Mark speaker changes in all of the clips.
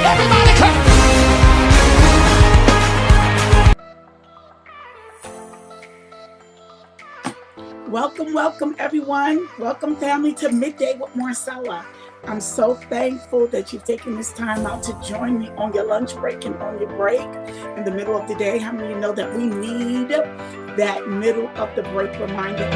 Speaker 1: Everybody clap. Welcome, everyone. Welcome, family, to Midday with Marcella. I'm so thankful that you've taken this time out to join me on your lunch break and on your break in the middle of the day. How many of you know that we need that middle of the break reminder?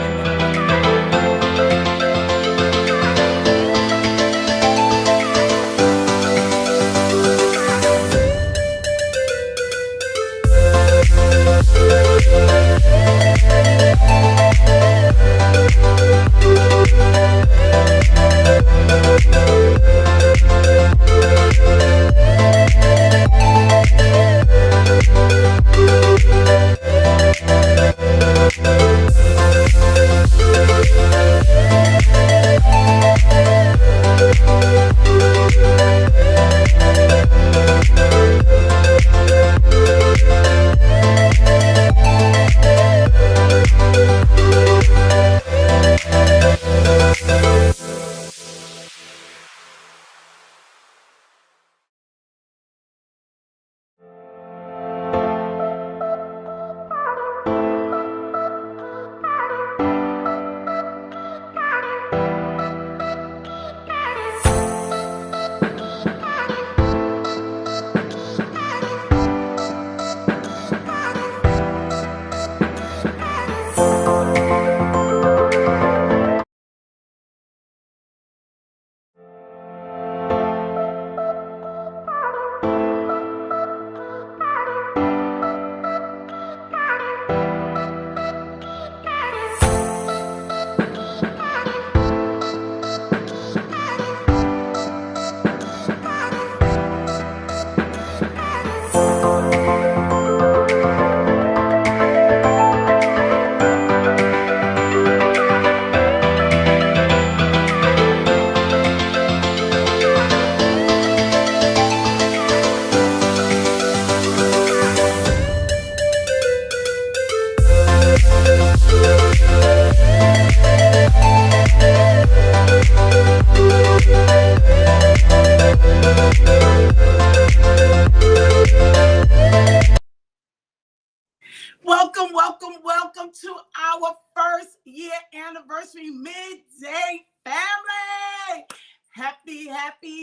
Speaker 1: Welcome to our first year anniversary midday family. Happy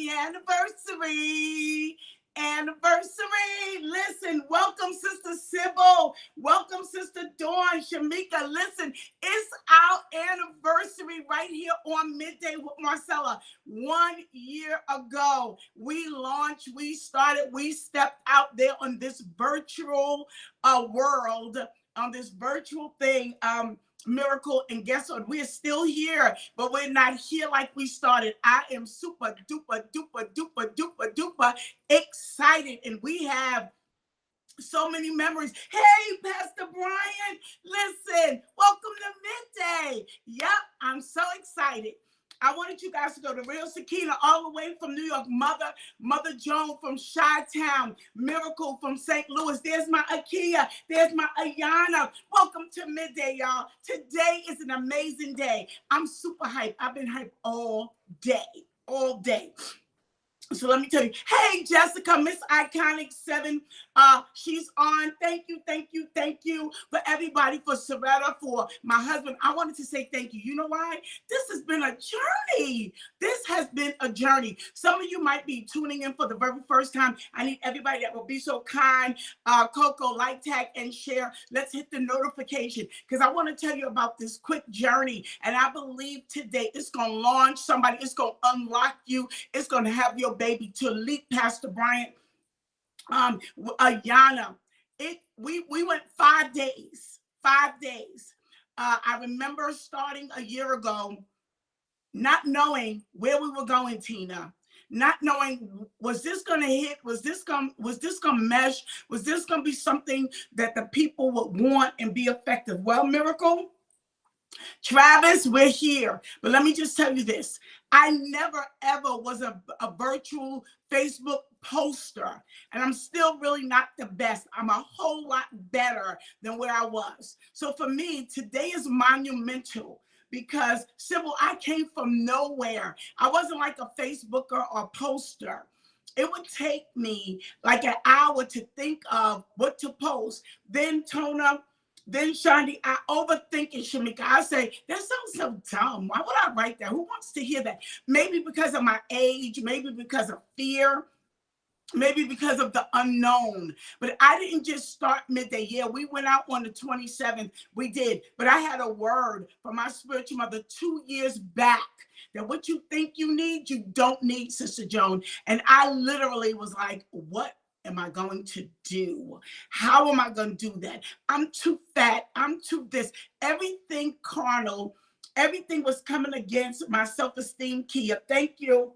Speaker 1: anniversary. Listen, welcome Sister Sybil. Welcome Sister Dawn, Shamika. Listen, it's our anniversary right here on Midday with Marcella. 1 year ago, we launched, we started, we stepped out there on this virtual world, on this virtual thing, miracle. And guess what? We're still here, but we're not here like we started. I am super duper excited, and we have so many memories. Hey, Pastor Brian, listen, welcome to Midday. Yep, I'm so excited. I wanted you guys to go to Real Sakina, all the way from New York. Mother Joan from Chi-Town. Miracle from St. Louis. There's my Akia. There's my Ayana. Welcome to Midday, y'all. Today is an amazing day. I'm super hyped. I've been hyped all day. So let me tell you, hey, Jessica, Miss Iconic 7, she's on. Thank you for everybody, for Soretta, for my husband. I wanted to say thank you. You know why? This has been a journey. Some of you might be tuning in for the very first time. I need everybody that will be so kind. Coco, like, tag, and share. Let's hit the notification, because I want to tell you about this quick journey. And I believe today it's going to launch somebody. It's going to unlock you. It's going to have your baby to leap, Pastor Bryant, Ayana. We went 5 days. I remember starting a year ago, not knowing where we were going, Tina. Not knowing, was this going to hit? Was this going to mesh? Was this going to be something that the people would want and be effective? Well, Miracle, Travis, we're here. But let me just tell you this. I never, ever was a virtual Facebook poster. And I'm still really not the best. I'm a whole lot better than where I was. So for me, today is monumental because, Sybil, I came from nowhere. I wasn't like a Facebooker or poster. It would take me like an hour to think of what to post. Then Tona, then Shandi, I overthink it, Shamika. I say, that sounds so dumb. Why would I write that? Who wants to hear that? Maybe because of my age, maybe because of fear, maybe because of the unknown. But I didn't just start midday. Yeah, we went out on the 27th. We did. But I had a word from my spiritual mother 2 years back that what you think you need, you don't need, Sister Joan. And I literally was like, what am I going to do? How am I going to do that? I'm too fat. I'm too this. Everything carnal, everything was coming against my self-esteem, Kia. Thank you.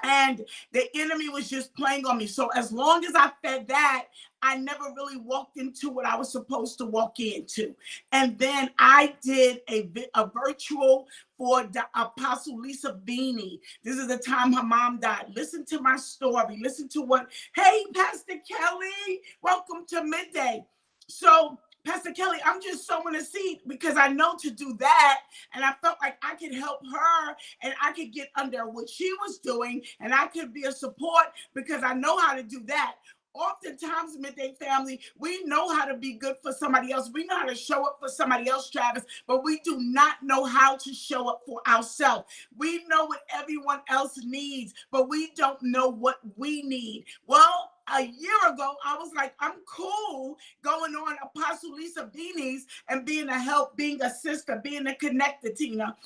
Speaker 1: And the enemy was just playing on me. So as long as I fed that, I never really walked into what I was supposed to walk into. And then I did a virtual for the Apostle Lisa Beanie. This is the time her mom died. Listen to my story. Listen to what, hey, Pastor Kelly, welcome to Midday. So Pastor Kelly, I'm just sowing a seed because I know to do that. And I felt like I could help her and I could get under what she was doing and I could be a support because I know how to do that. Oftentimes, Midday family, we know how to be good for somebody else. We know how to show up for somebody else, Travis, but we do not know how to show up for ourselves. We know what everyone else needs, but we don't know what we need. Well, a year ago, I was like, I'm cool going on Apostle Lisa Beanies and being a help, being a sister, being a connector, Tina.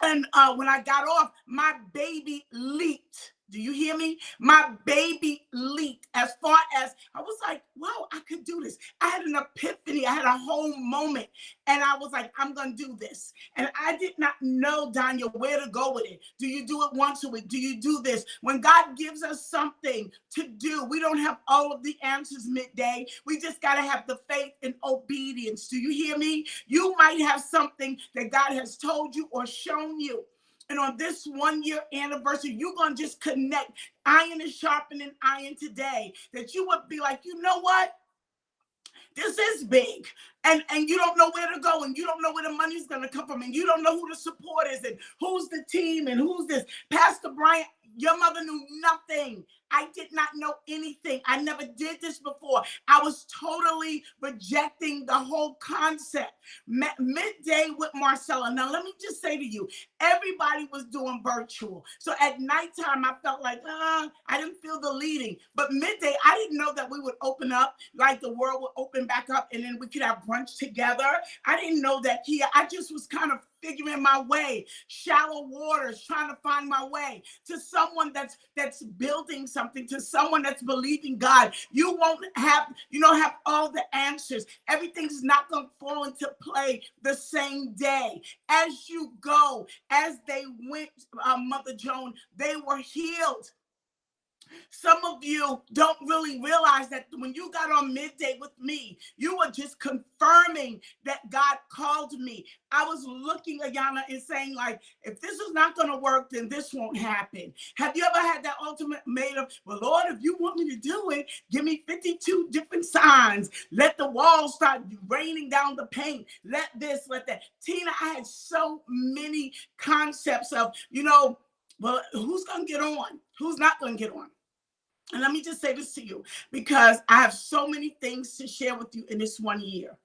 Speaker 1: And when I got off, my baby leaped. Do you hear me? My baby leaped as far as I was like, wow, I could do this. I had an epiphany. I had a whole moment. And I was like, I'm going to do this. And I did not know, Danya, where to go with it. Do you do it once a week? Do you do this? When God gives us something to do, we don't have all of the answers midday. We just got to have the faith and obedience. Do you hear me? You might have something that God has told you or shown you. And on this 1 year anniversary, you're going to just connect. Iron is sharpening iron today. That you would be like, you know what? This is big. And you don't know where to go. And you don't know where the money's going to come from. And you don't know who the support is. And who's the team. And who's this. Pastor Bryant, your mother knew nothing. I did not know anything. I never did this before. I was totally rejecting the whole concept. Midday with Marcella. Now, let me just say to you, everybody was doing virtual. So at nighttime, I felt like, I didn't feel the leading. But midday, I didn't know that we would open up, like the world would open back up, and then we could have brunch together. I didn't know that, Kia. I just was kind of figuring my way, shallow waters, trying to find my way to someone that's building something, to someone that's believing God. You don't have all the answers. Everything's not going to fall into play the same day. As you go, as they went, Mother Joan, they were healed. Some of you don't really realize that when you got on midday with me, you were just confirming that God called me. I was looking, Ayana, and saying, like, if this is not going to work, then this won't happen. Have you ever had that ultimatum? Well, Lord, if you want me to do it, give me 52 different signs. Let the walls start raining down the paint. Let this, let that. Tina, I had so many concepts of, well, who's going to get on? Who's not going to get on? And let me just say this to you, because I have so many things to share with you in this 1 year.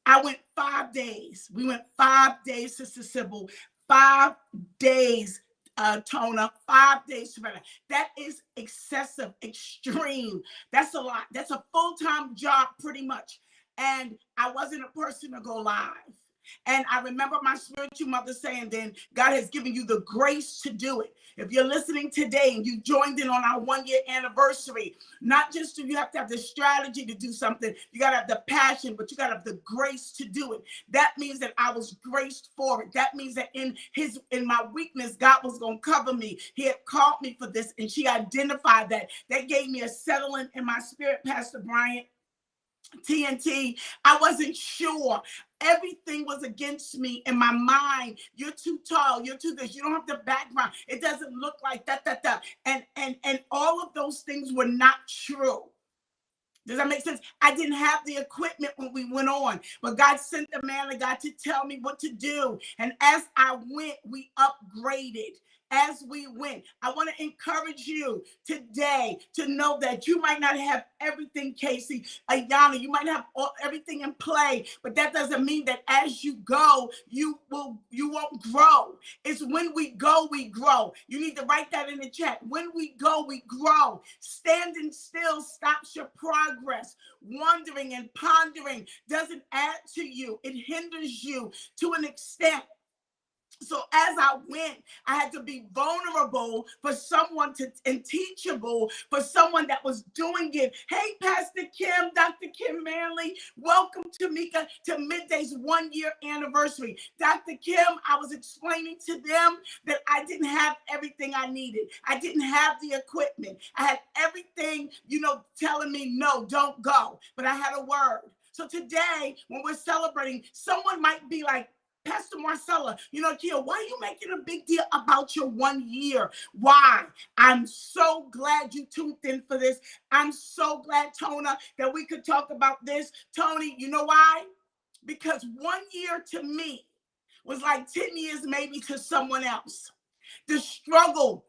Speaker 1: I went 5 days. We went 5 days, Sister Sybil. 5 days, Tona. 5 days, Savannah. That is excessive, extreme. That's a lot. That's a full-time job, pretty much. And I wasn't a person to go live. And I remember my spiritual mother saying, then God has given you the grace to do it. If you're listening today and you joined in on our 1-year anniversary, not just do you have to have the strategy to do something, you got to have the passion, but you got to have the grace to do it. That means that I was graced for it. That means that in my weakness, God was going to cover me. He had called me for this, and she identified that. That gave me a settling in my spirit, Pastor Bryant. TNT, I wasn't sure. Everything was against me in my mind. You're too tall. You're too this. You don't have the background. It doesn't look like that. And all of those things were not true. Does that make sense? I didn't have the equipment when we went on, but God sent the man of God to tell me what to do. And as I went, we upgraded. As we went, I want to encourage you today to know that you might not have everything, Casey, Ayana, you might have everything in play, but that doesn't mean that as you go, you won't grow. It's when we go, we grow. You need to write that in the chat. When we go, we grow. Standing still stops your progress. Wondering and pondering doesn't add to you. It hinders you to an extent. So as I went, I had to be vulnerable for someone and teachable for someone that was doing it. Hey, Pastor Kim, Dr. Kim Manley, welcome to Mika to Midday's 1-year anniversary. Dr. Kim, I was explaining to them that I didn't have everything I needed. I didn't have the equipment. I had everything, telling me, no, don't go. But I had a word. So today, when we're celebrating, someone might be like, Pastor Marcella, Kia, why are you making a big deal about your 1 year? Why? I'm so glad you tuned in for this. I'm so glad, Tona, that we could talk about this. Tony, you know why? Because 1 year to me was like 10 years maybe to someone else. The struggle,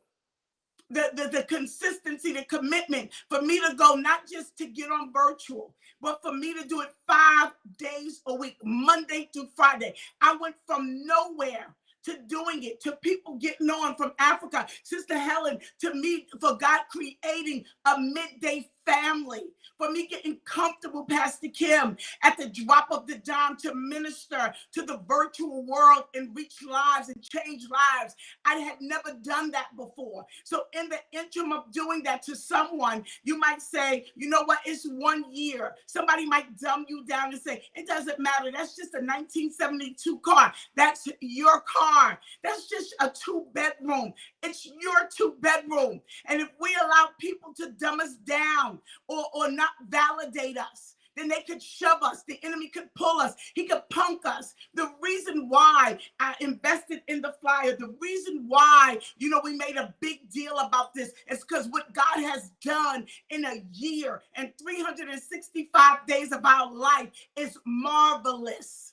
Speaker 1: the consistency, the commitment for me to go, not just to get on virtual, but for me to do it 5 days a week, Monday through Friday. I went from nowhere to doing it, to people getting on from Africa, Sister Helen, to me, for God creating a midday family, for me getting comfortable, Pastor Kim, at the drop of the dime to minister to the virtual world and reach lives and change lives. I had never done that before. So in the interim of doing that to someone, you might say, you know what, it's 1 year. Somebody might dumb you down and say, it doesn't matter. That's just a 1972 car. That's your car. That's just a 2-bedroom. It's your 2-bedroom. And if we allow people to dumb us down or not validate us, then they could shove us. The enemy could pull us. He could punk us. The reason why I invested in the flyer, the reason why, we made a big deal about this is because what God has done in a year and 365 days of our life is marvelous.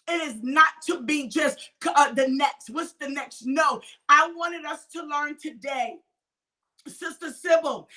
Speaker 1: It is not to be just the next. What's the next? No, I wanted us to learn today. Sister Sybil,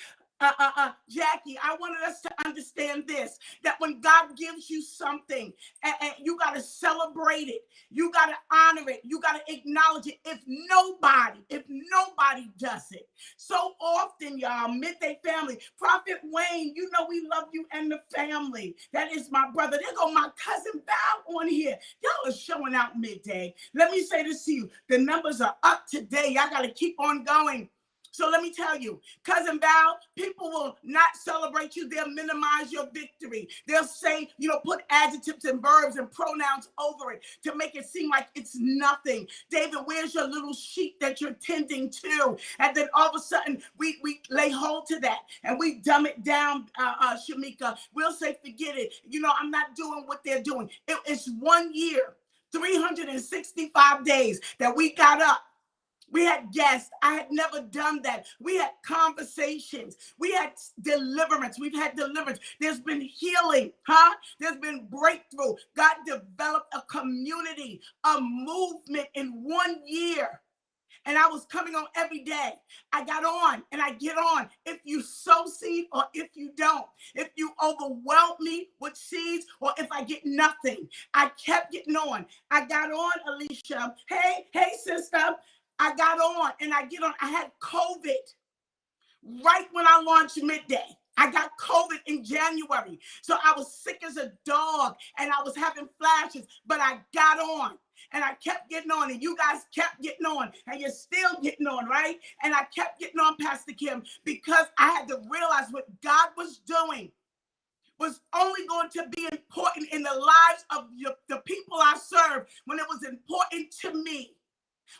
Speaker 1: Jackie, I wanted us to understand this, that when God gives you something, and you got to celebrate it, you got to honor it, you got to acknowledge it. If nobody does it. So often, y'all, Midday family, Prophet Wayne, we love you and the family. That is my brother. There go my cousin Val on here. Y'all are showing out Midday. Let me say this to you. The numbers are up today. Y'all got to keep on going. So let me tell you, Cousin Val, people will not celebrate you. They'll minimize your victory. They'll say, put adjectives and verbs and pronouns over it to make it seem like it's nothing. David, where's your little sheep that you're tending to? And then all of a sudden, we lay hold to that and we dumb it down, Shamika. We'll say, forget it. I'm not doing what they're doing. It's 1 year, 365 days that we got up. We had guests. I had never done that. We had conversations. We had deliverance. We've had deliverance. There's been healing, There's been breakthrough. God developed a community, a movement in 1 year. And I was coming on every day. I got on and I get on. If you sow seed or if you don't, if you overwhelm me with seeds or if I get nothing, I kept getting on. I got on, Alicia. Hey, sister. I got on and I get on. I had COVID right when I launched Midday. I got COVID in January. So I was sick as a dog and I was having flashes, but I got on. And I kept getting on, and you guys kept getting on, and you're still getting on, right? And I kept getting on, Pastor Kim, because I had to realize what God was doing was only going to be important in the lives of the people I serve when it was important to me.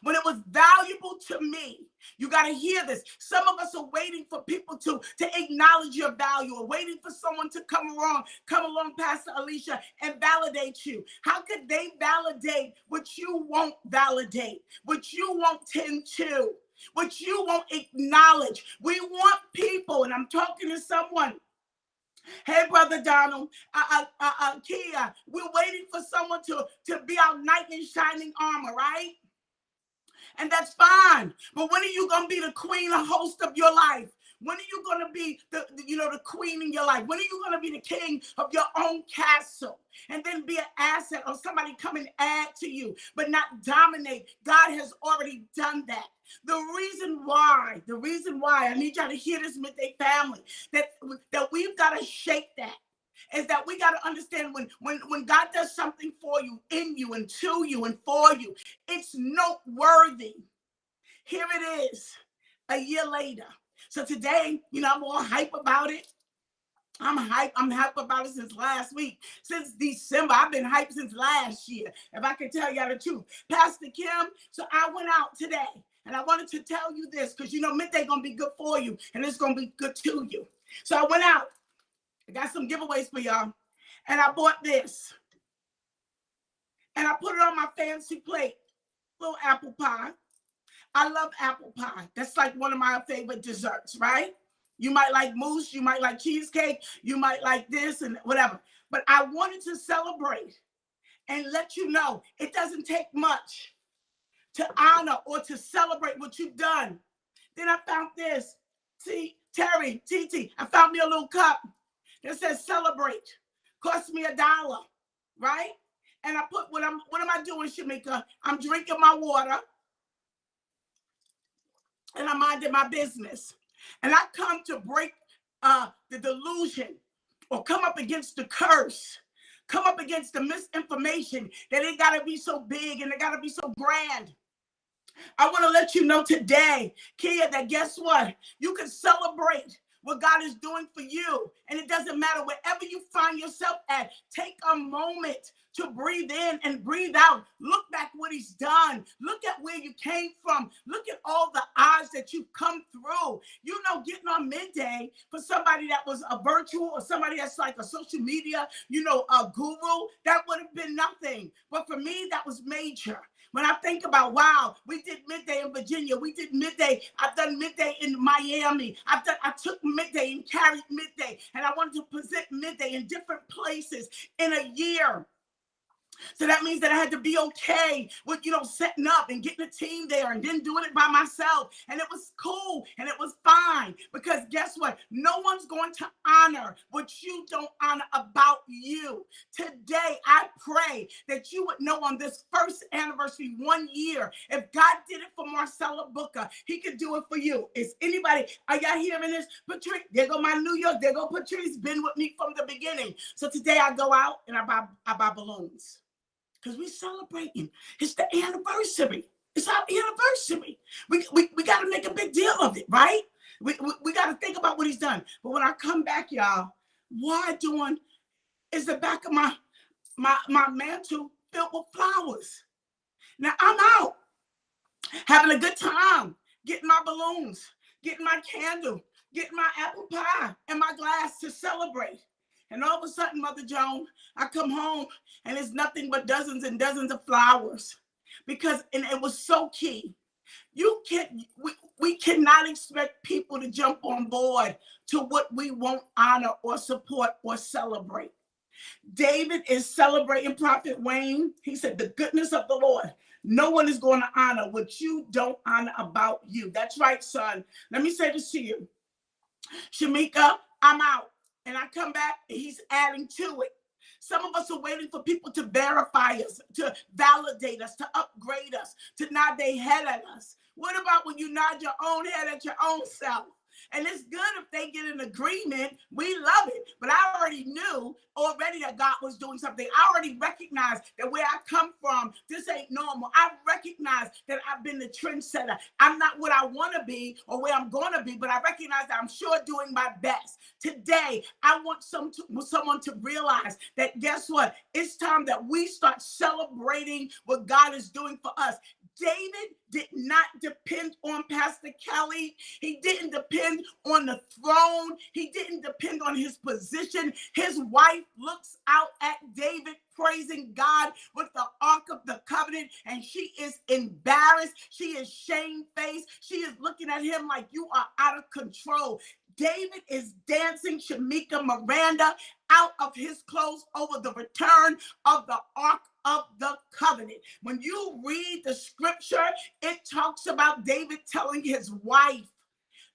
Speaker 1: When it was valuable to me. You got to hear this. Some of us are waiting for people to acknowledge your value, or waiting for someone to come along, Pastor Alicia, and validate you. How could they validate what you won't validate, what you won't tend to, what you won't acknowledge? We want people, and I'm talking to someone. Hey, Brother Donald, Kia, we're waiting for someone to be our knight in shining armor, right? And that's fine. But when are you going to be the queen or host of your life? When are you going to be the queen in your life? When are you going to be the king of your own castle? And then be an asset, or somebody come and add to you, but not dominate. God has already done that. The reason why, I need y'all to hear this, Midday family, that we've got to shake that, is that we got to understand when God does something for you, in you, and to you, and for you, it's noteworthy. Here it is, a year later. So today, I'm all hype about it. I'm hype about it since last week, since December. I've been hyped since last year, if I can tell y'all the truth. Pastor Kim, so I went out today, and I wanted to tell you this, because midday going to be good for you, and it's going to be good to you. So I went out. I got some giveaways for y'all. And I bought this. And I put it on my fancy plate. Little apple pie. I love apple pie. That's like one of my favorite desserts, right? You might like mousse. You might like cheesecake. You might like this and whatever. But I wanted to celebrate and let you know it doesn't take much to honor or to celebrate what you've done. Then I found this. See, Terry, TT, I found me a little cup. It says celebrate. Cost me $1, right? And I put what am I doing, Shamika? I'm drinking my water. And I'm minding my business. And I come to break the delusion, or come up against the curse, come up against the misinformation that it got to be so big and it got to be so grand. I want to let you know today, Kia, that guess what? You can celebrate what God is doing for you. And it doesn't matter wherever you find yourself at. Take a moment to breathe in and breathe out. Look back what he's done. Look at where you came from. Look at all the odds that you've come through. Getting on midday for somebody that was a virtual, or somebody that's like a social media, a guru, that would have been nothing. But for me, that was major. When I think about, wow, we did midday in Virginia. We did midday. I've done midday in Miami. I took midday and carried midday. And I wanted to present midday in different places in a year. So that means that I had to be okay with, setting up and getting a team there and then doing it by myself. And it was cool and it was fine, because guess what? No one's going to honor what you don't honor about you. Today, I pray that you would know on this first anniversary, 1 year, if God did it for Marcella Booker, he could do it for you. Are y'all hearing this? Patrice, there go my New York, there go Patrice, been with me from the beginning. So today I go out and I buy balloons. Because we're celebrating. It's the anniversary. It's our anniversary. We got to make a big deal of it, right? We got to think about what he's done. But when I come back, y'all, what I'm doing is the back of my mantle filled with flowers. Now, I'm out having a good time, getting my balloons, getting my candle, getting my apple pie and my glass to celebrate. And all of a sudden, Mother Joan, I come home and it's nothing but dozens and dozens of flowers. And it was so key. We cannot expect people to jump on board to what we won't honor or support or celebrate. David is celebrating Prophet Wayne. He said, the goodness of the Lord. No one is going to honor what you don't honor about you. That's right, son. Let me say this to you. Shamika, I'm out. And I come back and he's adding to it. Some of us are waiting for people to verify us, to validate us, to upgrade us, to nod their head at us. What about when you nod your own head at your own self? And it's good if they get an agreement. We love it. But I already knew already that God was doing something. I already recognized that where I come from, this ain't normal. I recognize that I've been the trendsetter. I'm not what I want to be or where I'm going to be, but I recognize that I'm sure doing my best. Today, I want someone to realize that guess what? It's time that we start celebrating what God is doing for us. David did not depend on Pastor Kelly. He didn't depend on the throne. He didn't depend on his position. His wife looks out at David praising God with the Ark of the Covenant, and she is embarrassed. She is shamefaced. She is looking at him like you are out of control. David is dancing Shamika Miranda out of his clothes over the return of the Ark of the Covenant. When you read the scripture, it talks about David telling his wife,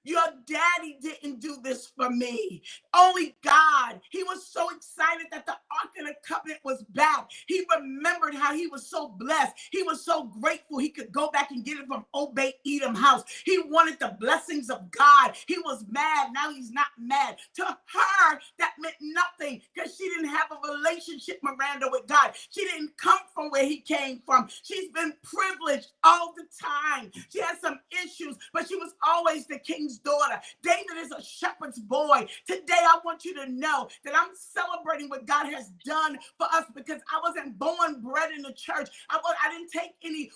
Speaker 1: your daddy didn't do this for me. Only God. He was so excited that the Ark of the Covenant was back. He remembered how he was so blessed. He was so grateful he could go back and get it from Obed-Edom's house. He wanted the blessings of God. He was mad. Now he's not mad. To her, that meant nothing because she didn't have a relationship, Miranda, with God. She didn't come from where he came from. She's been privileged all the time. She had some issues, but she was always the king's daughter. David is a shepherd's boy. Today, I want you to know that I'm celebrating what God has done for us because I wasn't born bred in the church. I didn't take any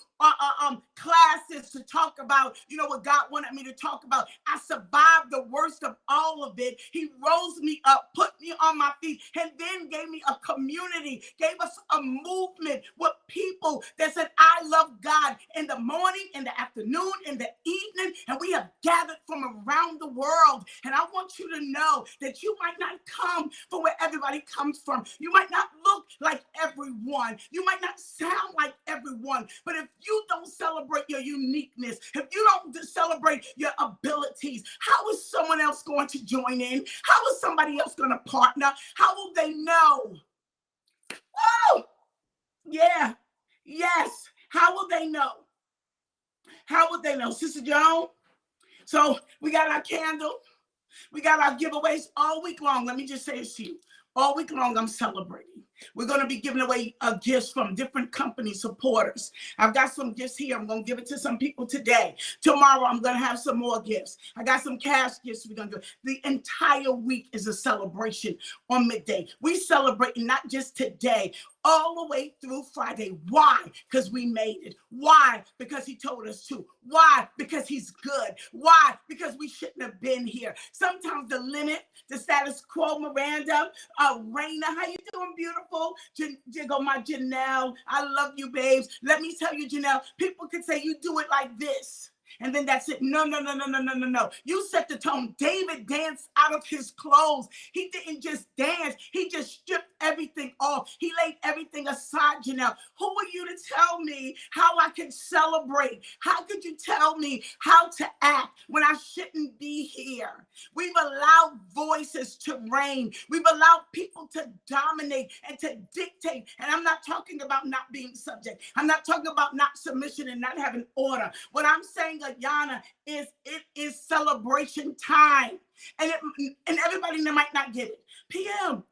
Speaker 1: classes to talk about, what God wanted me to talk about. I survived the worst of all of it. He rose me up, put me on my feet, and then gave me a community, gave us a movement with people that said, I love God in the morning, in the afternoon, in the evening, and we have gathered from around the world. And I want you to know that you might not come from where everybody comes from. You might not look like everyone. You might not sound like everyone. But if you don't celebrate your uniqueness, if you don't celebrate your abilities, how is someone else going to join in? How is somebody else going to partner? How will they know? Oh, yeah. Yes. How will they know? How will they know? Sister Joan? So we got our candle. We got our giveaways all week long. Let me just say this to you. All week long, I'm celebrating. We're going to be giving away gifts from different company supporters. I've got some gifts here. I'm going to give it to some people today. Tomorrow, I'm going to have some more gifts. I got some cash gifts we're going to do. The entire week is a celebration on midday. We celebrate not just today, all the way through Friday. Why? Because we made it. Why? Because he told us to. Why? Because he's good. Why? Because we shouldn't have been here. Sometimes the limit, the status quo, Miranda, Raina, how you doing, beautiful? Jiggle my Janelle. I love you, babes. Let me tell you, Janelle, people could say you do it like this. And then that's it. No. You set the tone. David danced out of his clothes. He didn't just dance. He just stripped everything off. He laid everything aside, Janelle. Who are you to tell me how I can celebrate? How could you tell me how to act when I shouldn't be here? We've allowed voices to reign. We've allowed people to dominate and to dictate. And I'm not talking about not being subject. I'm not talking about not submission and not having order. What I'm saying, Ayana, is it is celebration time. And everybody might not get it. PM,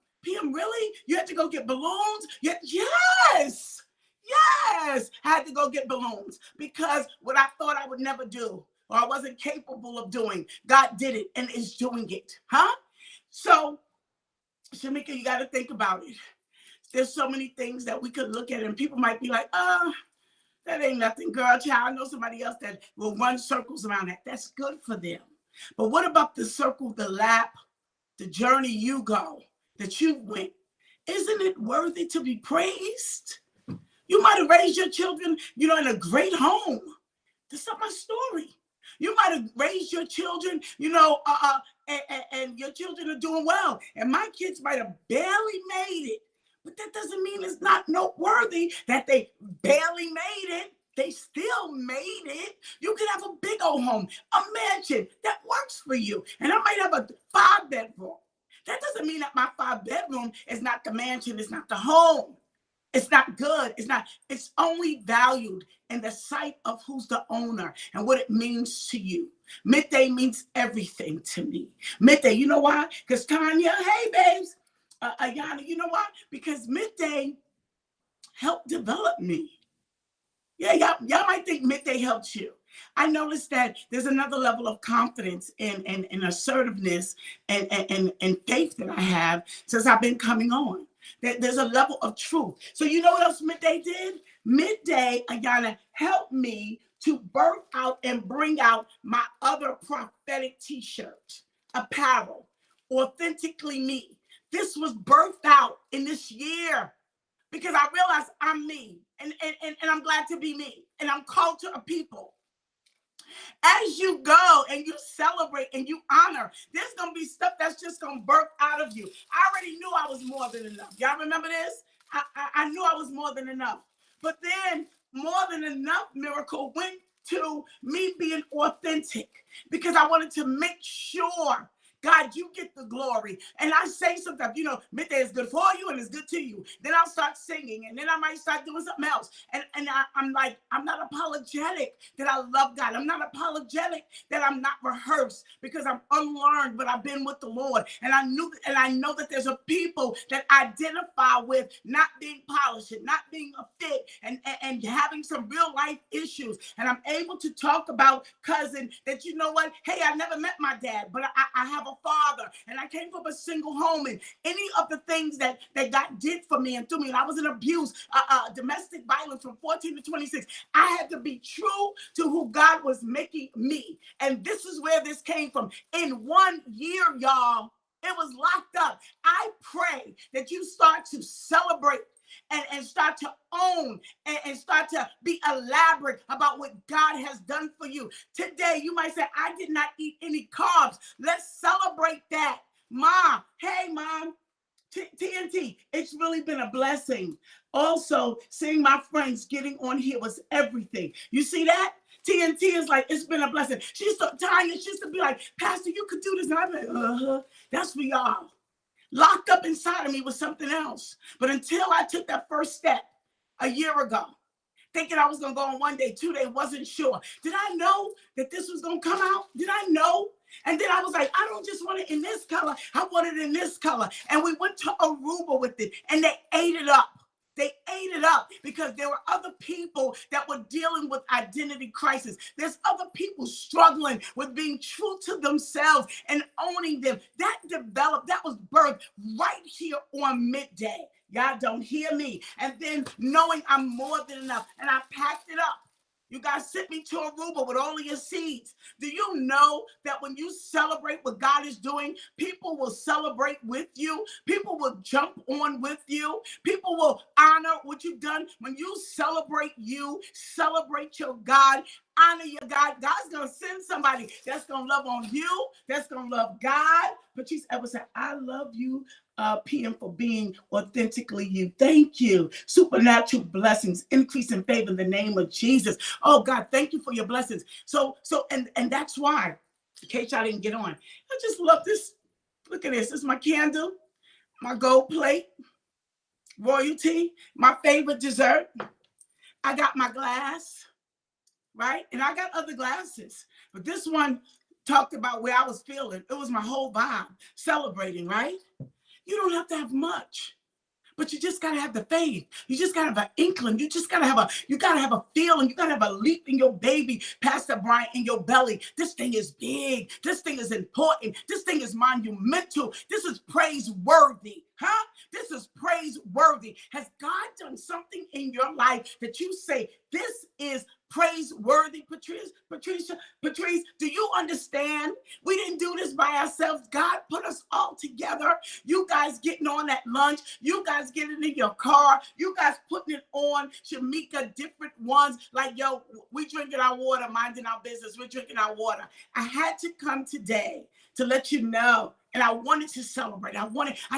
Speaker 1: really? You had to go get balloons? Yes. I had to go get balloons because what I thought I would never do or I wasn't capable of doing, God did it and is doing it. So, Shamika, you got to think about it. There's so many things that we could look at and people might be like, that ain't nothing, girl, child. I know somebody else that will run circles around that. That's good for them. But what about the circle, the lap, the journey you go, that you went? Isn't it worthy to be praised? You might have raised your children, in a great home. That's not my story. You might have raised your children, and your children are doing well. And my kids might have barely made it. But that doesn't mean it's not noteworthy that they barely made it. They still made it. You could have a big old home, a mansion that works for you. And I might have a 5-bedroom. That doesn't mean that my 5-bedroom is not the mansion, it's not the home. It's not good. It's only valued in the sight of who's the owner and what it means to you. Midday means everything to me. Midday, you know why? Because Tanya, hey babes, Ayana, you know why? Because midday helped develop me. Yeah, y'all might think midday helps you. I noticed that there's another level of confidence and assertiveness and faith that I have since I've been coming on. There's a level of truth. So you know what else midday did? Midday, Ayana, helped me to birth out and bring out my other prophetic t-shirt, apparel, authentically me. This was birthed out in this year, because I realized I'm me, and I'm glad to be me, and I'm called to a people. As you go and you celebrate and you honor, there's going to be stuff that's just going to birth out of you. I already knew I was more than enough. Y'all remember this? I knew I was more than enough. But then more than enough miracle went to me being authentic, because I wanted to make sure, God, you get the glory. And I say something, midday is good for you and it's good to you. Then I'll start singing, and then I might start doing something else. And I'm like, I'm not apologetic that I love God. I'm not apologetic that I'm not rehearsed, because I'm unlearned, but I've been with the Lord. And I know that there's a people that identify with not being polished and not being a fit and having some real life issues. And I'm able to talk about cousin that, you know what? Hey, I never met my dad, but I have a father, and I came from a single home, and any of the things that God did for me and through me, and I was in abuse, domestic violence from 14 to 26. I had to be true to who God was making me. And this is where this came from. In 1 year, y'all, it was locked up. I pray that you start to celebrate and start to own and start to be elaborate about what God has done for you. Today, you might say, I did not eat any carbs. Let's celebrate that. Mom, hey, Mom, TNT, it's really been a blessing. Also, seeing my friends getting on here was everything. You see that? TNT is like, it's been a blessing. She used to, Tanya, she used to be like, Pastor, you could do this. And I'm like, that's for y'all. Locked up inside of me was something else. But until I took that first step a year ago, thinking I was going to go on 1 day, 2 day, wasn't sure. Did I know that this was going to come out? Did I know? And then I was like, I don't just want it in this color. I want it in this color. And we went to Aruba with it, and they ate it up. They ate it up because there were other people that were dealing with identity crisis. There's other people struggling with being true to themselves and owning them. That developed, that was birthed right here on midday. Y'all don't hear me. And then knowing I'm more than enough, and I packed it up. You guys sent me to Aruba with all of your seeds. Do you know that when you celebrate what God is doing, people will celebrate with you? People will jump on with you. People will honor what you've done. When you, celebrate your God, honor your God. God's going to send somebody that's going to love on you, that's going to love God. Patrice ever said, I love you, PM, for being authentically you. Thank you. Supernatural blessings, increase in favor in the name of Jesus. Oh God, thank you for your blessings. So and that's why, in case y'all didn't get on, I just love this. Look at this. This is my candle, my gold plate, royalty, my favorite dessert. I got my glass, right? And I got other glasses, but this one talked about where I was feeling. It was my whole vibe, celebrating, right? You don't have to have much, but you just gotta have the faith. You just gotta have an inkling. You gotta have a feeling. You gotta have a leap in your baby, Pastor Brian, in your belly. This thing is big. This thing is important. This thing is monumental. This is praiseworthy. Huh? This is praiseworthy. Has God done something in your life that you say, this is praiseworthy? Patrice, do you understand? We didn't do this by ourselves. God put us all together. You guys getting on that lunch. You guys getting in your car. You guys putting it on. Shamika, different ones. Like, yo, we drinking our water, minding our business. We're drinking our water. I had to come today to let you know. And I wanted to celebrate. I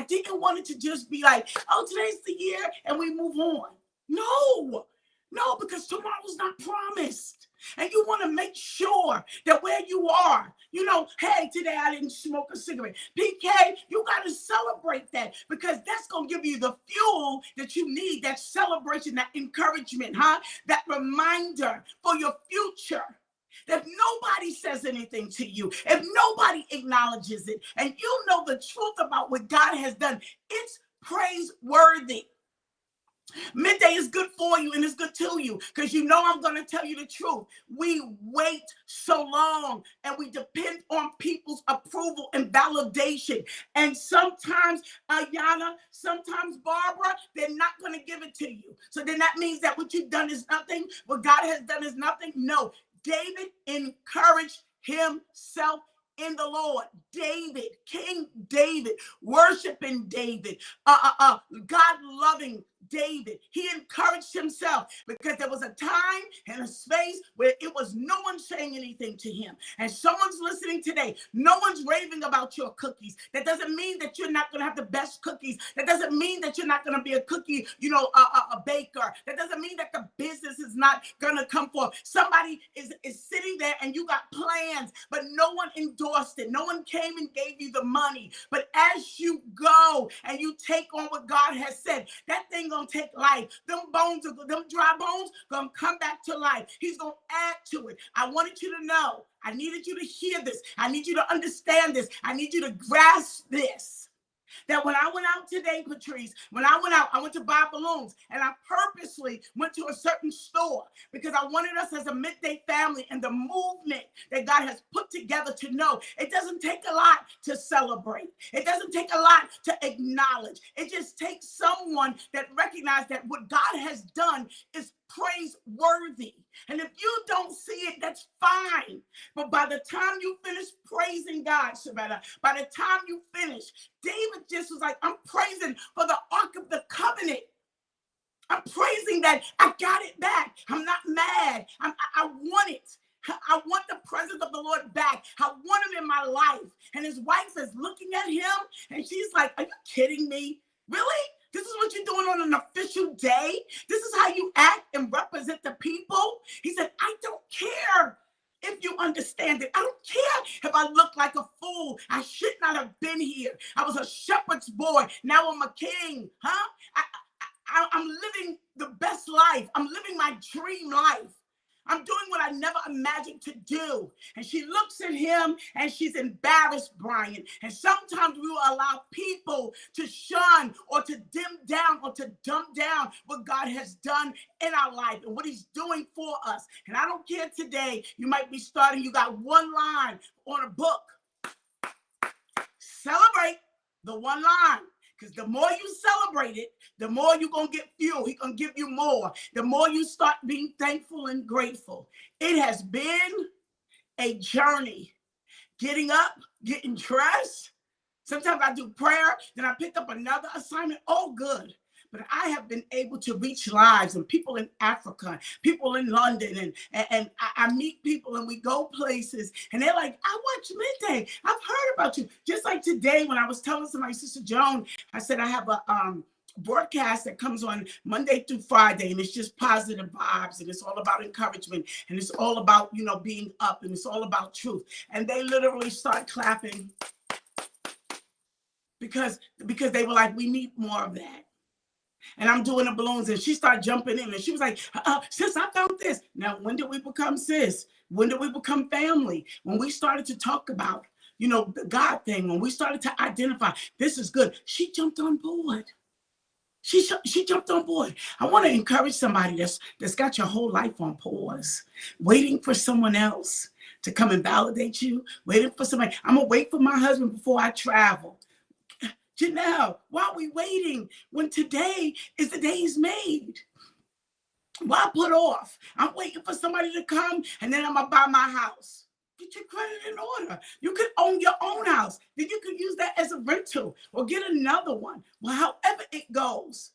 Speaker 1: didn't want it to just be like, oh, today's the year and we move on. No. No, because tomorrow's not promised. And you want to make sure that where you are, hey, today I didn't smoke a cigarette. PK, you got to celebrate that, because that's going to give you the fuel that you need, that celebration, that encouragement, that reminder for your future. If nobody says anything to you, if nobody acknowledges it, and you know the truth about what God has done, it's praiseworthy. Midday is good for you and it's good to you, because I'm going to tell you the truth. We wait so long and we depend on people's approval and validation. And sometimes, Ayana, sometimes Barbara, they're not going to give it to you. So then that means that what you've done is nothing. What God has done is nothing. No, David encouraged himself in the Lord. David, King David, worshiping David, God loving David. He encouraged himself, because there was a time and a space where it was no one saying anything to him. And someone's listening today. No one's raving about your cookies. That doesn't mean that you're not going to have the best cookies. That doesn't mean that you're not going to be a cookie, a baker. That doesn't mean that the business is not going to come forth. Somebody is sitting there and you got plans, but no one endorsed it. No one came and gave you the money. But as you go and you take on what God has said, that thing gonna take life. Them dry bones gonna come back to life. He's gonna add to it. I wanted you to know. I needed you to hear this. I need you to understand this. I need you to grasp this. That when I went out today, Patrice, I went to buy balloons, and I purposely went to a certain store, because I wanted us as a midday family and the movement that God has put together to know it doesn't take a lot to celebrate. It doesn't take a lot to acknowledge. It just takes someone that recognizes that what God has done is praiseworthy. And if you don't see it, that's fine. But by the time you finish praising God, Shabbat, by the time you finish, David just was like, I'm praising for the Ark of the Covenant. I'm praising that I got it back. I'm not mad. I want it. I want the presence of the Lord back. I want him in my life. And his wife is looking at him, and she's like, are you kidding me? Really? This is what you're doing on an official day? This is how you act and represent the people? He said, I don't care if you understand it. I don't care if I look like a fool. I should not have been here. I was a shepherd's boy. Now I'm a king. I'm living the best life. I'm living my dream life. I'm doing what I never imagined to do. And she looks at him and she's embarrassed, Brian. And sometimes we will allow people to shun or to dim down or to dumb down what God has done in our life and what he's doing for us. And I don't care today, you might be starting, you got one line on a book. Celebrate the one line. Because the more you celebrate it, the more you're going to get fuel. He's going to give you more. The more you start being thankful and grateful. It has been a journey. Getting up, getting dressed. Sometimes I do prayer, then I pick up another assignment. All good. But I have been able to reach lives and people in Africa, people in London, and I meet people and we go places and they're like, I watch Midday. I've heard about you. Just like today when I was telling somebody, Sister Joan, I said I have a broadcast that comes on Monday through Friday, and it's just positive vibes, and it's all about encouragement, and it's all about, being up, and it's all about truth. And they literally start clapping because they were like, we need more of that. And I'm doing the balloons, and she started jumping in, and she was like, sis, I found this. Now, when did we become sis? When did we become family? When we started to talk about, the God thing, when we started to identify, this is good. She jumped on board. She jumped on board. I want to encourage somebody that's got your whole life on pause, waiting for someone else to come and validate you, waiting for somebody. I'm going to wait for my husband before I travel. Janelle, why are we waiting when today is the day he's made? Why put off? I'm waiting for somebody to come and then I'm going to buy my house. Get your credit in order. You could own your own house. Then you could use that as a rental or get another one. Well, however it goes.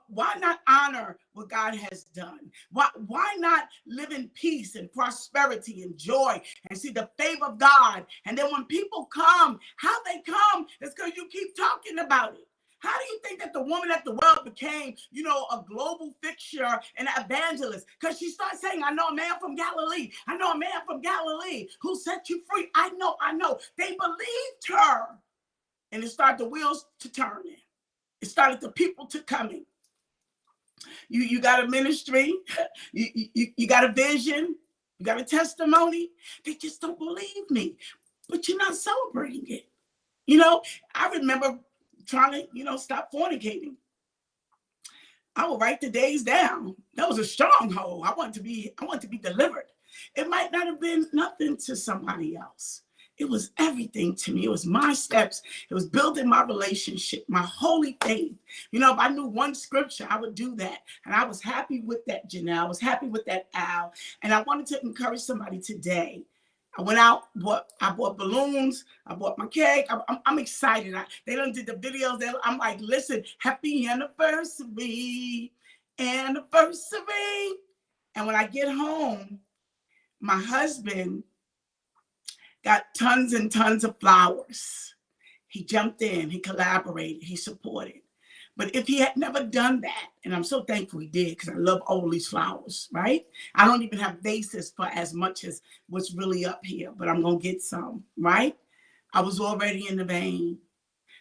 Speaker 1: Why not honor what God has done? Why not live in peace and prosperity and joy and see the favor of God? And then when people come, how they come is because you keep talking about it. How do you think that the woman at the well became, a global fixture and an evangelist? Because she started saying, I know a man from Galilee. I know a man from Galilee who set you free. I know. They believed her. And it started the wheels to turning. It started the people to coming. You got a ministry. You got a vision. You got a testimony. They just don't believe me. But you're not celebrating it. I remember trying to, stop fornicating. I would write the days down. That was a stronghold. I want to be delivered. It might not have been nothing to somebody else. It was everything to me. It was my steps. It was building my relationship, my holy faith. If I knew one scripture, I would do that. And I was happy with that, Janelle. I was happy with that, Al. And I wanted to encourage somebody today. I went out, I bought balloons, I bought my cake. I'm excited. They done did the videos. I'm like, listen, happy anniversary. And when I get home, my husband got tons and tons of flowers. He jumped in, he collaborated, he supported. But if he had never done that, and I'm so thankful he did, because I love all these flowers, right? I don't even have vases for as much as what's really up here, but I'm going to get some, right? I was already in the vein.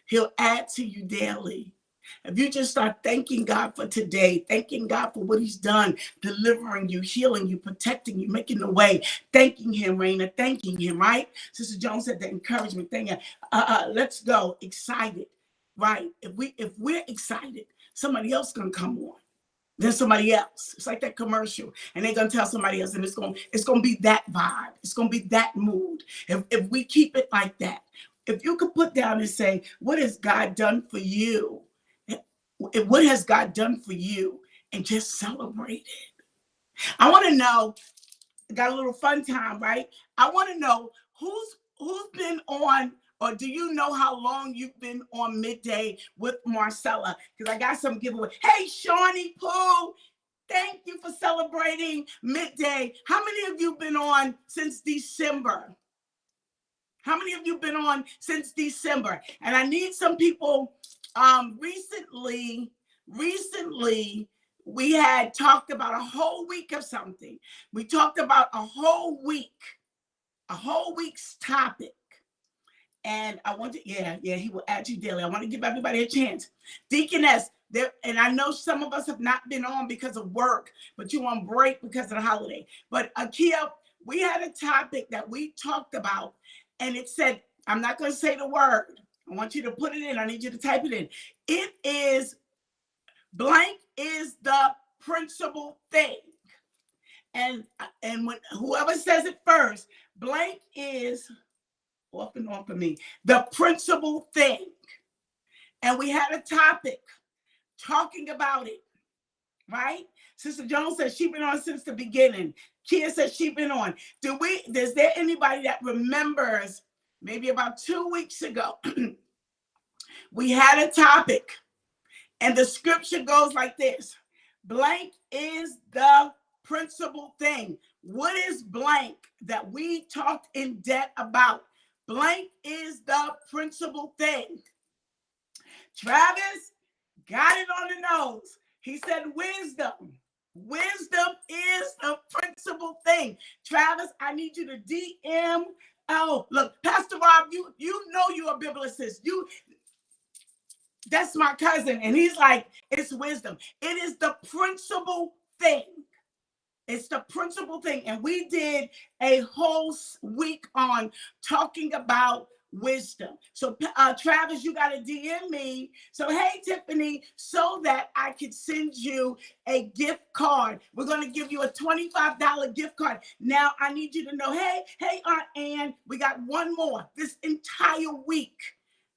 Speaker 1: He'll add to you daily. If you just start thanking God for today, thanking God for what he's done, delivering you, healing you, protecting you, making the way, thanking him, Raina, thanking him, right? Sister Jones said the encouragement thing. Let's go, excited, right? If we're excited, somebody else gonna come on. Then somebody else. It's like that commercial, and they're gonna tell somebody else, and it's gonna be that vibe. It's gonna be that mood. If we keep it like that, if you could put down and say, what has God done for you? What has God done for you? And just celebrate it. I want to know, got a little fun time, right? I want to know who's been on, or do you know how long you've been on Midday with Marcella? Because I got some giveaway. Hey, Shawnee Pooh, thank you for celebrating Midday. How many of you been on since December? How many of you been on since December? And I need some people. Recently, we had talked about a whole week of something. We talked about a whole week's topic. And I want to, he will add you daily. I want to give everybody a chance. Deaconess, and I know some of us have not been on because of work, but you on break because of the holiday. But Akia, we had a topic that we talked about, and it said, I'm not going to say the word. I want you to put it in. I need you to type it in. It is blank is the principal thing. And when whoever says it first, blank is off and on for me, the principal thing. And we had a topic talking about it, right? Sister Jones says she's been on since the beginning. Kia says she's been on. Is there anybody that remembers maybe about 2 weeks ago, we had a topic, and the scripture goes like this. Blank is the principal thing. What is blank that we talked in depth about? Blank is the principal thing. Travis got it on the nose. He said wisdom. Wisdom is the principal thing. Travis, I need you to DM. Oh, look, Pastor Rob, you know you're a biblicist. That's my cousin. And he's like, it's wisdom. It is the principal thing. It's the principal thing. And we did a whole week on talking about wisdom. So Travis, you got to DM me. So, hey, Tiffany, so that I could send you a gift card. We're going to give you a $25 gift card. Now, I need you to know, hey, Aunt Ann, we got one more this entire week.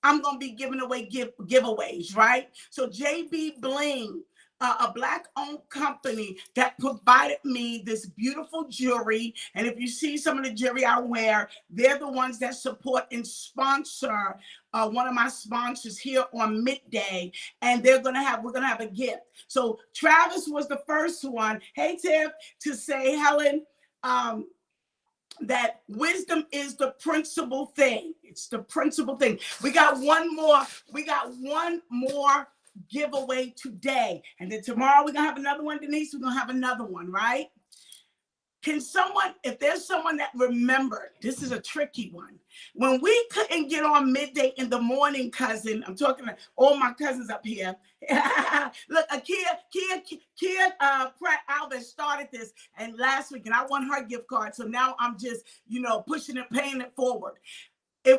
Speaker 1: I'm going to be giving away giveaways, right? So JB Bling, a Black-owned company that provided me this beautiful jewelry. And if you see some of the jewelry I wear, they're the ones that support and sponsor one of my sponsors here on Midday. And we're going to have a gift. So Travis was the first one. Hey, Tiff, to say, Helen, that wisdom is the principal thing. It's the principal thing. We got one more. We got one more giveaway today. And then tomorrow we're going to have another one, Denise. We're going to have another one, right? Can someone, if there's someone that remembered, this is a tricky one. When we couldn't get on midday in the morning, cousin, I'm talking to all my cousins up here. Look, Kia Pratt Alves started this and last week, and I won her gift card. So now I'm just, pushing it, paying it forward.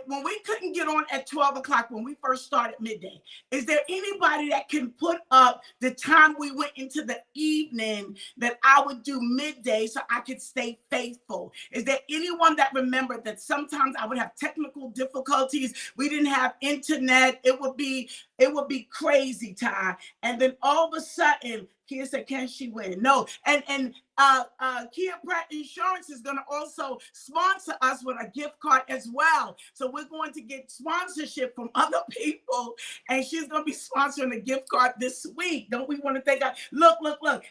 Speaker 1: When we couldn't get on at 12 o'clock when we first started midday, is there anybody that can put up the time we went into the evening that I would do midday so I could stay faithful? Is there anyone that remembered that sometimes I would have technical difficulties? We didn't have internet. It would be crazy time. And then all of a sudden, Kia said, can she win? No. And Kia Pratt Insurance is going to also sponsor us with a gift card as well. So we're going to get sponsorship from other people, and she's going to be sponsoring a gift card this week. Don't we want to thank her? Look.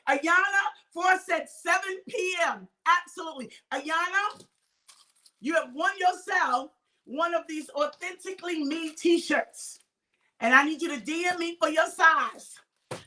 Speaker 1: Ayana Force at 7 p.m. Absolutely. Ayana, you have won yourself one of these Authentically Me t-shirts. And I need you to DM me for your size.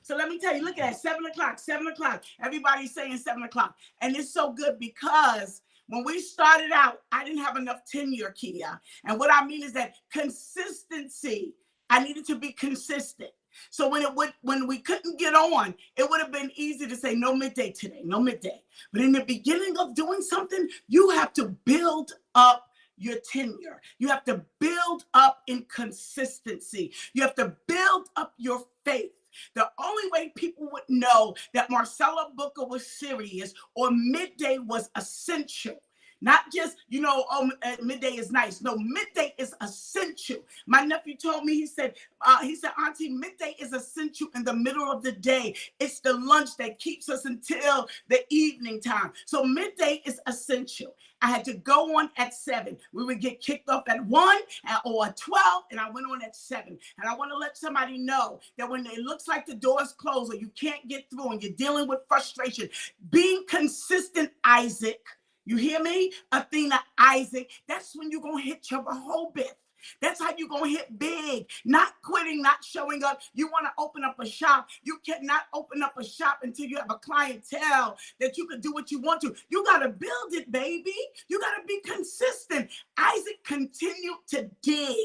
Speaker 1: So let me tell you, look at that, 7 o'clock. Everybody's saying 7 o'clock. And it's so good because when we started out, I didn't have enough tenure, Kia. And what I mean is that consistency, I needed to be consistent. So when we couldn't get on, it would have been easy to say no midday today, no midday. But in the beginning of doing something, you have to build up your tenure. You have to build up in consistency. You have to build up your faith. The only way people would know that Marcella Booker was serious or midday was essential. Not just, midday is nice. No, midday is essential. My nephew told me, he said, Auntie, midday is essential in the middle of the day. It's the lunch that keeps us until the evening time. So midday is essential. I had to go on at 7. We would get kicked off at 1 or at 12, and I went on at 7. And I want to let somebody know that when it looks like the door's closed or you can't get through and you're dealing with frustration, being consistent, Isaac, you hear me? Athena, Isaac, that's when you're going to hit your Rehoboth. That's how you're going to hit big. Not quitting, not showing up. You want to open up a shop. You cannot open up a shop until you have a clientele that you can do what you want to. You got to build it, baby. You got to be consistent. Isaac continued to dig.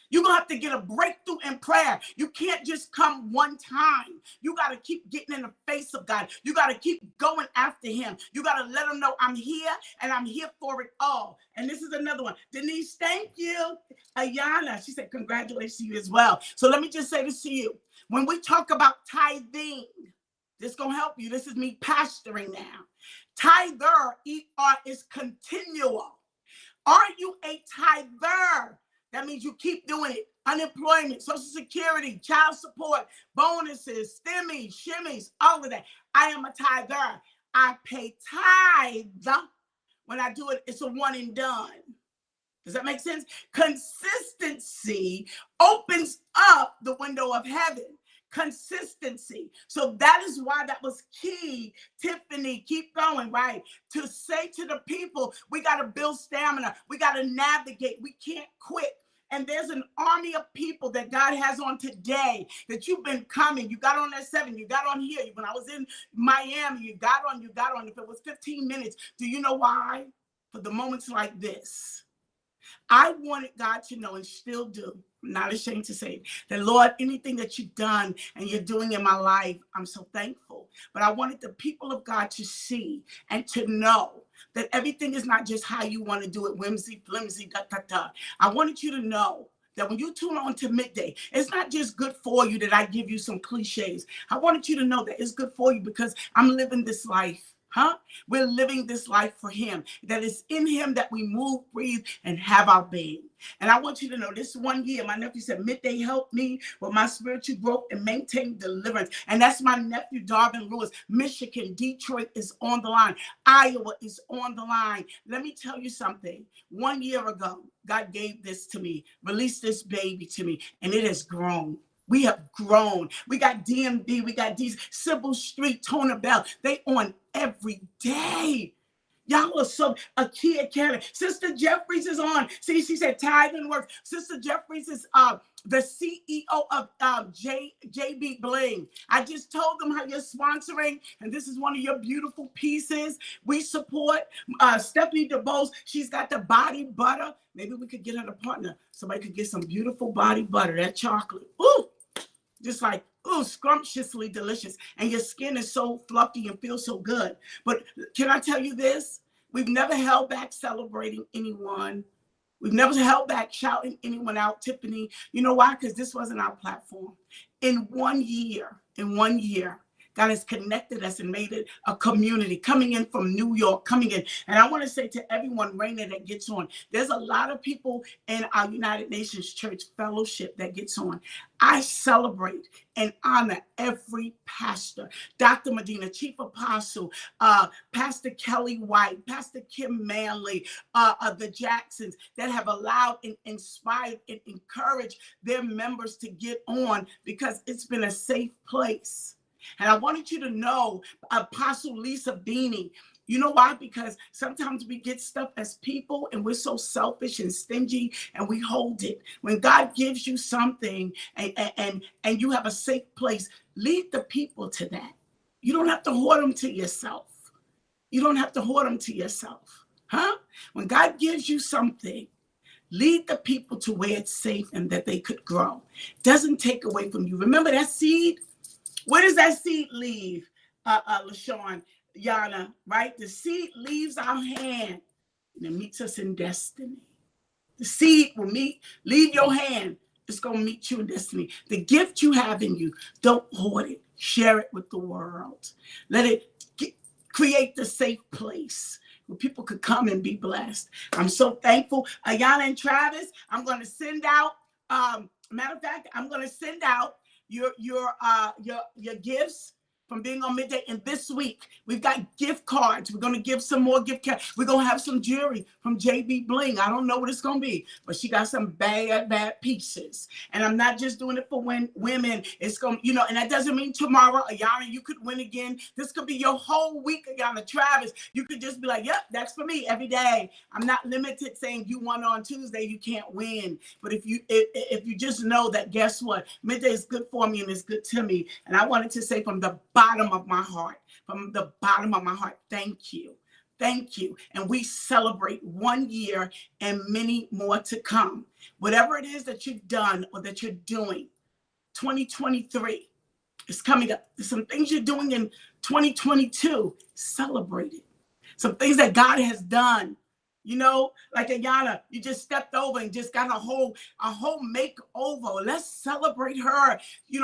Speaker 1: You're going to have to get a breakthrough in prayer. You can't just come one time. You got to keep getting in the face of God. You got to keep going after him. You got to let him know I'm here and I'm here for it all. And this is another one. Denise, thank you. Ayana, she said, congratulations to you as well. So let me just say this to you. When we talk about tithing, this is going to help you. This is me pastoring now. Tither, E-R, is continual. Are you a tither? That means you keep doing it. Unemployment, Social Security, child support, bonuses, stimmies, shimmies, all of that. I am a tither. I pay tithe. When I do it, it's a one and done. Does that make sense? Consistency opens up the window of heaven. Consistency. So that is why that was key. Tiffany, keep going, right? To say to the people, we got to build stamina. We got to navigate. We can't quit. And there's an army of people that God has on today that you've been coming. You got on at 7. You got on here. When I was in Miami, you got on. If it was 15 minutes, do you know why? For the moments like this. I wanted God to know, and still do, I'm not ashamed to say it, that Lord, anything that you've done and you're doing in my life, I'm so thankful. But I wanted the people of God to see and to know that everything is not just how you want to do it, whimsy, flimsy, da. I wanted you to know that when you tune on to midday, it's not just good for you that I give you some cliches. I wanted you to know that it's good for you because I'm living this life. We're living this life for him. That it's in him that we move, breathe, and have our being. And I want you to know this one year, my nephew said, midday helped me with my spiritual growth and maintain deliverance. And that's my nephew, Darvin Lewis. Michigan, Detroit is on the line. Iowa is on the line. Let me tell you something. 1 year ago, God gave this to me, released this baby to me, and it has grown. We have grown. We got DMV. We got these Sybil Street, Tona Bell. They on every day. Y'all are so Akia Kelly. Sister Jeffries is on. See, she said tithe and work. Sister Jeffries is the CEO of JB Bling. I just told them how you're sponsoring, and this is one of your beautiful pieces. We support Stephanie DeBose. She's got the body butter. Maybe we could get her a partner. Somebody could get some beautiful body butter, that chocolate. Ooh, just like, ooh, scrumptiously delicious. And your skin is so fluffy and feels so good. But can I tell you this? We've never held back celebrating anyone. We've never held back shouting anyone out, Tiffany. You know why? Because this wasn't our platform. In 1 year, God has connected us and made it a community coming in from New York, coming in. And I want to say to everyone, Raina, that gets on, there's a lot of people in our United Nations Church Fellowship that gets on. I celebrate and honor every pastor, Dr. Medina, Chief Apostle, Pastor Kelly White, Pastor Kim Manley, the Jacksons that have allowed and inspired and encouraged their members to get on because it's been a safe place. And I wanted you to know, Apostle Lisa Beanie, you know why? Because sometimes we get stuff as people and we're so selfish and stingy and we hold it. When God gives you something and you have a safe place, lead the people to that. You don't have to hoard them to yourself. You don't have to hoard them to yourself. Huh? When God gives you something, lead the people to where it's safe and that they could grow. Doesn't take away from you. Remember that seed? Where does that seed leave, LaShawn, Yana, right? The seed leaves our hand and it meets us in destiny. The seed will leave your hand. It's going to meet you in destiny. The gift you have in you, don't hoard it. Share it with the world. Let it create the safe place where people could come and be blessed. I'm so thankful. Yana and Travis, I'm going to send out, matter of fact, I'm going to send out your gifts from being on Midday. And this week, we've got gift cards. We're going to give some more gift cards. We're going to have some jewelry from JB Bling. I don't know what it's going to be, but she got some bad pieces. And I'm not just doing it for women. It's going to, and that doesn't mean tomorrow, Ayana, you could win again. This could be your whole week, Ayana. Travis, you could just be like, yep, that's for me every day. I'm not limited saying you won on Tuesday, you can't win. But if you just know that, guess what? Midday is good for me and it's good to me. And I wanted to say from the bottom of my heart, thank you. Thank you. And we celebrate 1 year and many more to come. Whatever it is that you've done or that you're doing, 2023 is coming up. There's some things you're doing in 2022, celebrate it. Some things that God has done. Like Ayana, you just stepped over and just got a whole makeover. Let's celebrate her,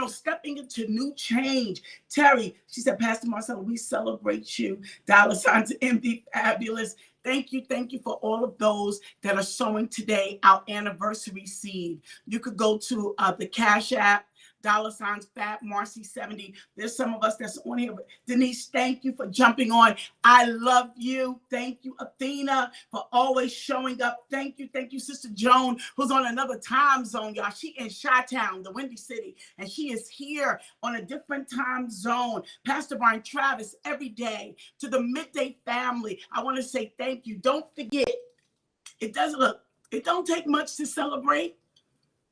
Speaker 1: stepping into new change. Terry, she said, Pastor Marcella, we celebrate you. $ MD Fabulous. Thank you for all of those that are sowing today, our anniversary seed. You could go to the Cash App, $Fab Marcy 70. There's some of us that's on here. Denise, thank you for jumping on. I love you. Thank you, Athena, for always showing up. Thank you, Sister Joan, who's on another time zone, y'all. She in Chi-Town, the Windy City, and she is here on a different time zone. Pastor Brian Travis, every day. To the Midday family, I want to say thank you. Don't forget, it don't take much to celebrate.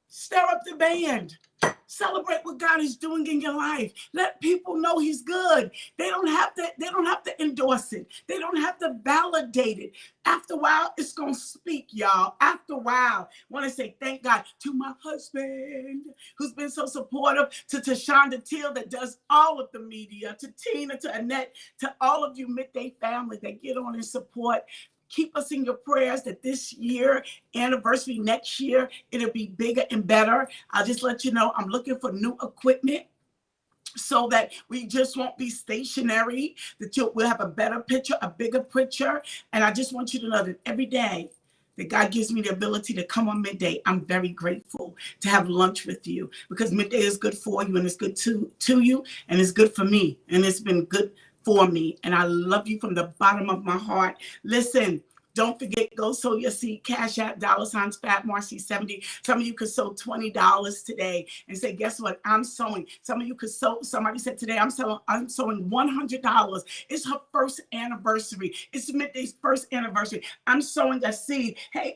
Speaker 1: Stir up the band. Celebrate what God is doing in your life. Let people know he's good. They don't have to endorse it. They don't have to validate it. After a while, it's going to speak, y'all. After a while, I want to say thank God to my husband who's been so supportive, to Tashonda Teal that does all of the media, to Tina, to Annette, to all of you Midday family that get on and support. Keep us in your prayers that this year, anniversary next year, it'll be bigger and better. I'll just let you know, I'm looking for new equipment so that we just won't be stationary, that we'll have a better picture, a bigger picture. And I just want you to know that every day that God gives me the ability to come on Midday, I'm very grateful to have lunch with you, because Midday is good for you and it's good to you and it's good for me. And it's been good for me. And I love you from the bottom of my heart. Listen, Don't forget, go sow your seed, Cash App, $ Fat Marcy 70. Some of you could sow $20 today and say, guess what? I'm sowing. Some of you could sow, somebody said today, I'm sowing $100. It's her first anniversary. It's Midday's first anniversary. I'm sowing a seed. Hey,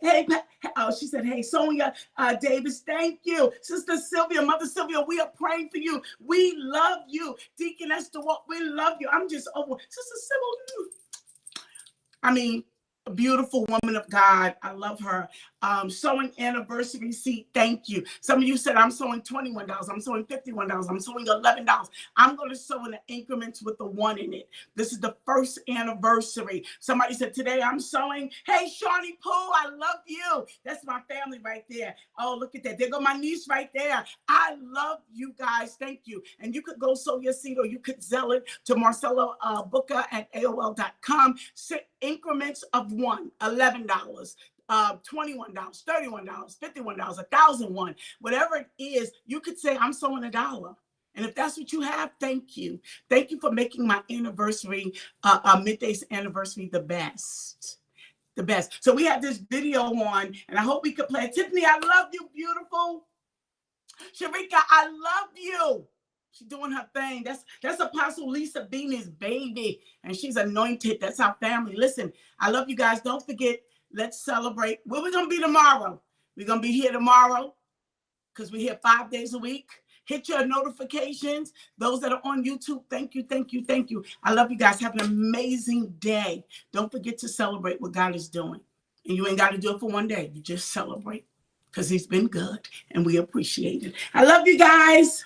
Speaker 1: she said, hey, Sonia Davis, thank you. Sister Sylvia, Mother Sylvia, we are praying for you. We love you. Deaconess DeWalt, we love you. I'm just over. Sister Sybil, I mean, a beautiful woman of God. I love her. Sowing anniversary seed. Thank you. Some of you said, I'm sowing $21. I'm sowing $51. I'm sowing $11. I'm going to sow in the increments with the 1 in it. This is the first anniversary. Somebody said, today I'm sowing. Hey, Shawnee Pooh, I love you. That's my family right there. Oh, look at that. There go my niece right there. I love you guys. Thank you. And you could go sow your seed, or you could sell it to Marcella Booker at AOL.com. Increments of $1, $11, $21, $31, $51, $1,001, whatever it is. You could say, I'm sowing $1. And if that's what you have, thank you. Thank you for making my anniversary, Midday's anniversary, the best. The best. So we have this video on, and I hope we could play it. Tiffany, I love you, beautiful. Sharika, I love you. She's doing her thing. That's Apostle Lisa Beanie's baby, and she's anointed. That's our family. Listen, I love you guys. Don't forget, let's celebrate. Where we're going to be tomorrow? We're going to be here tomorrow because we're here 5 days a week. Hit your notifications. Those that are on YouTube, thank you, thank you, thank you. I love you guys. Have an amazing day. Don't forget to celebrate what God is doing. And you ain't got to do it for one day. You just celebrate because he's been good, and we appreciate it. I love you guys.